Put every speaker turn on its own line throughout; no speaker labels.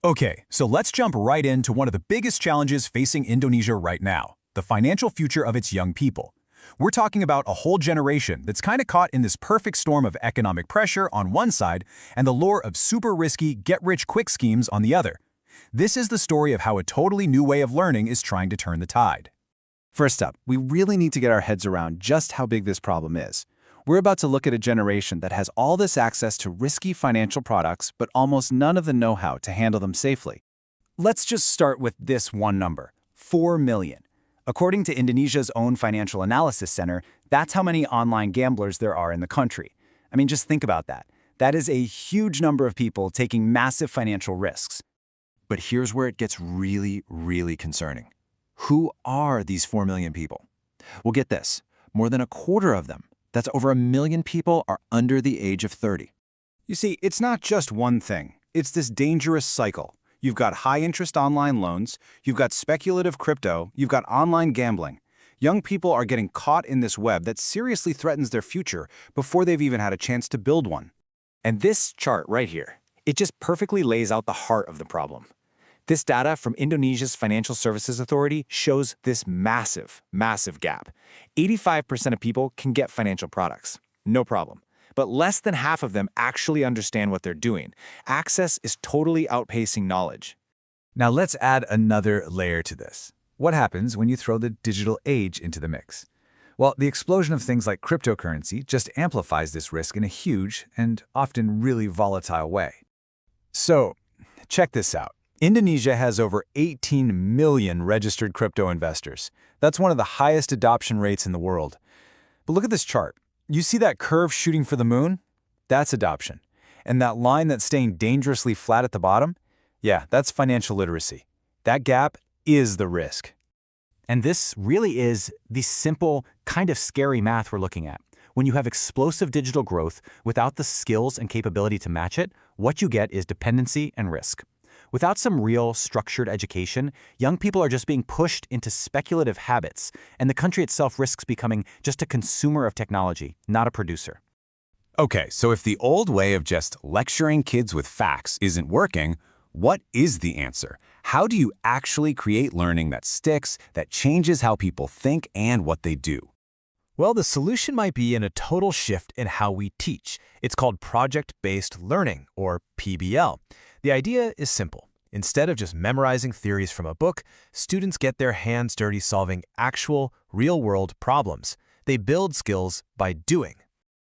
Okay, so let's jump right into one of the biggest challenges facing Indonesia right now, the financial future of its young people. We're talking about a whole generation that's kind of caught in this perfect storm of economic pressure on one side and the lure of super risky get-rich-quick schemes on the other. This is the story of how a totally new way of learning is trying to turn the tide.
First up, we really need to get our heads around just how big this problem is. We're about to look at a generation that has all this access to risky financial products, but almost none of the know-how to handle them safely.
Let's just start with this one number, 4 million. According to Indonesia's own Financial Analysis Center, that's how many online gamblers there are in the country. I mean, just think about that. That is a huge number of people taking massive financial risks.
But here's where it gets really, really concerning. Who are these 4 million people? Well, get this. More than a quarter of them, that's over 1 million people, are under the age of 30.
You see, it's not just one thing. It's this dangerous cycle. You've got high-interest online loans, you've got speculative crypto, you've got online gambling. Young people are getting caught in this web that seriously threatens their future before they've even had a chance to build one.
And this chart right here, it just perfectly lays out the heart of the problem. This data from Indonesia's Financial Services Authority shows this massive, massive gap. 85% of people can get financial products, no problem. But less than half of them actually understand what they're doing. Access is totally outpacing knowledge.
Now let's add another layer to this. What happens when you throw the digital age into the mix? Well, the explosion of things like cryptocurrency just amplifies this risk in a huge and often really volatile way. So, check this out. Indonesia has over 18 million registered crypto investors. That's one of the highest adoption rates in the world. But look at this chart. You see that curve shooting for the moon? That's adoption. And that line that's staying dangerously flat at the bottom? Yeah, that's financial literacy. That gap is the risk.
And this really is the simple, kind of scary math we're looking at. When you have explosive digital growth without the skills and capability to match it, what you get is dependency and risk. Without some real, structured education, young people are just being pushed into speculative habits, and the country itself risks becoming just a consumer of technology, not a producer.
Okay, so if the old way of just lecturing kids with facts isn't working, what is the answer? How do you actually create learning that sticks, that changes how people think and what they do?
Well, the solution might be in a total shift in how we teach. It's called project-based learning, or PBL. The idea is simple. Instead of just memorizing theories from a book, students get their hands dirty solving actual, real-world problems. They build skills by doing.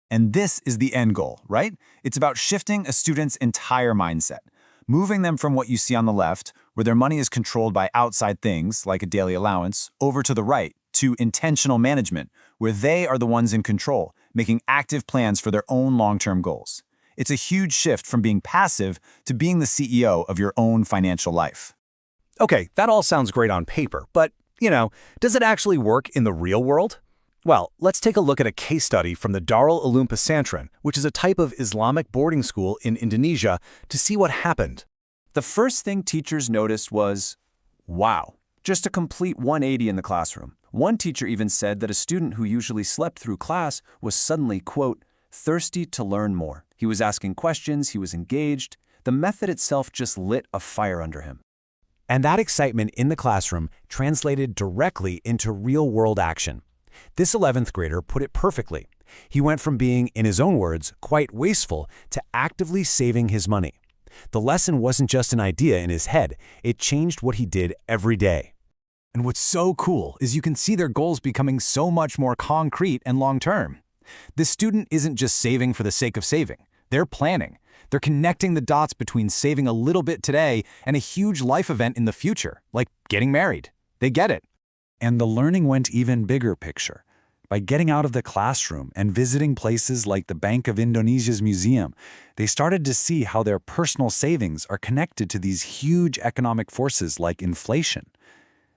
And this is the end goal, right? It's about shifting a student's entire mindset, moving them from what you see on the left, where their money is controlled by outside things, like a daily allowance, over to the right, to intentional management, where they are the ones in control, making active plans for their own long-term goals. It's a huge shift from being passive to being the CEO of your own financial life.
Okay, that all sounds great on paper, but, does it actually work in the real world? Well, let's take a look at a case study from the Darul Ulum Pesantren, which is a type of Islamic boarding school in Indonesia, to see what happened.
The first thing teachers noticed was, wow, just a complete 180 in the classroom. One teacher even said that a student who usually slept through class was suddenly, quote, thirsty to learn more. He was asking questions, he was engaged. The method itself just lit a fire under him.
And that excitement in the classroom translated directly into real-world action. This 11th grader put it perfectly. He went from being, in his own words, quite wasteful to actively saving his money. The lesson wasn't just an idea in his head, it changed what he did every day.
And what's so cool is you can see their goals becoming so much more concrete and long-term. This student isn't just saving for the sake of saving. They're planning. They're connecting the dots between saving a little bit today and a huge life event in the future, like getting married. They get it.
And the learning went even bigger picture. By getting out of the classroom and visiting places like the Bank of Indonesia's museum, they started to see how their personal savings are connected to these huge economic forces like inflation.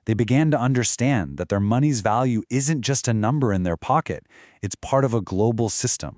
They began to understand that their money's value isn't just a number in their pocket, it's part of a global system.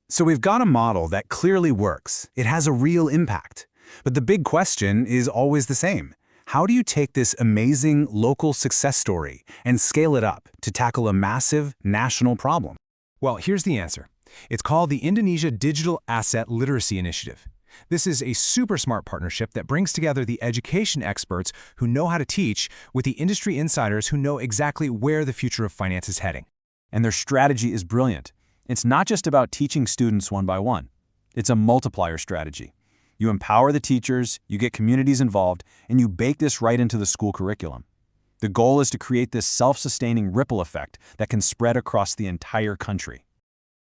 So we've got a model that clearly works. It has a real impact. But the big question is always the same. How do you take this amazing local success story and scale it up to tackle a massive national problem? Well, here's the answer. It's called the Indonesia Digital Asset Literacy Initiative.
This is a super smart partnership that brings together the education experts who know how to teach with the industry insiders who know exactly where the future of finance is heading.
And their strategy is brilliant. It's not just about teaching students one by one. It's a multiplier strategy. You empower the teachers, you get communities involved, and you bake this right into the school curriculum. The goal is to create this self-sustaining ripple effect that can spread across the entire country.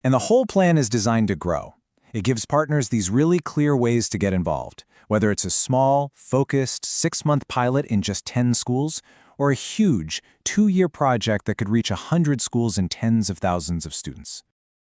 And the whole plan is designed to grow. It gives partners these really clear ways to get involved, whether it's a small, focused, 6-month pilot in just 10 schools, or a huge, 2-year project that could reach 100 schools and tens of thousands of students.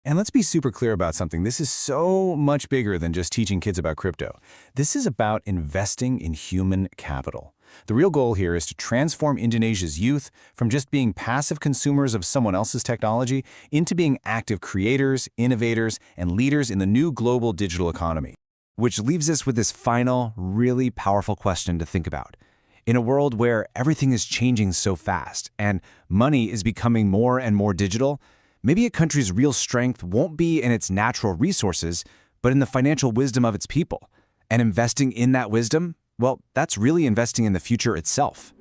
And let's be super clear about something. This is so much bigger than just teaching kids about crypto. This is about investing in human capital. The real goal here is to transform Indonesia's youth from just being passive consumers of someone else's technology into being active creators, innovators, and leaders in the new global digital economy. Which leaves us with this final, really powerful question to think about. In a world where everything is changing so fast and money is becoming more and more digital, maybe a country's real strength won't be in its natural resources, but in the financial wisdom of its people. And investing in that wisdom, well, that's really investing in the future itself.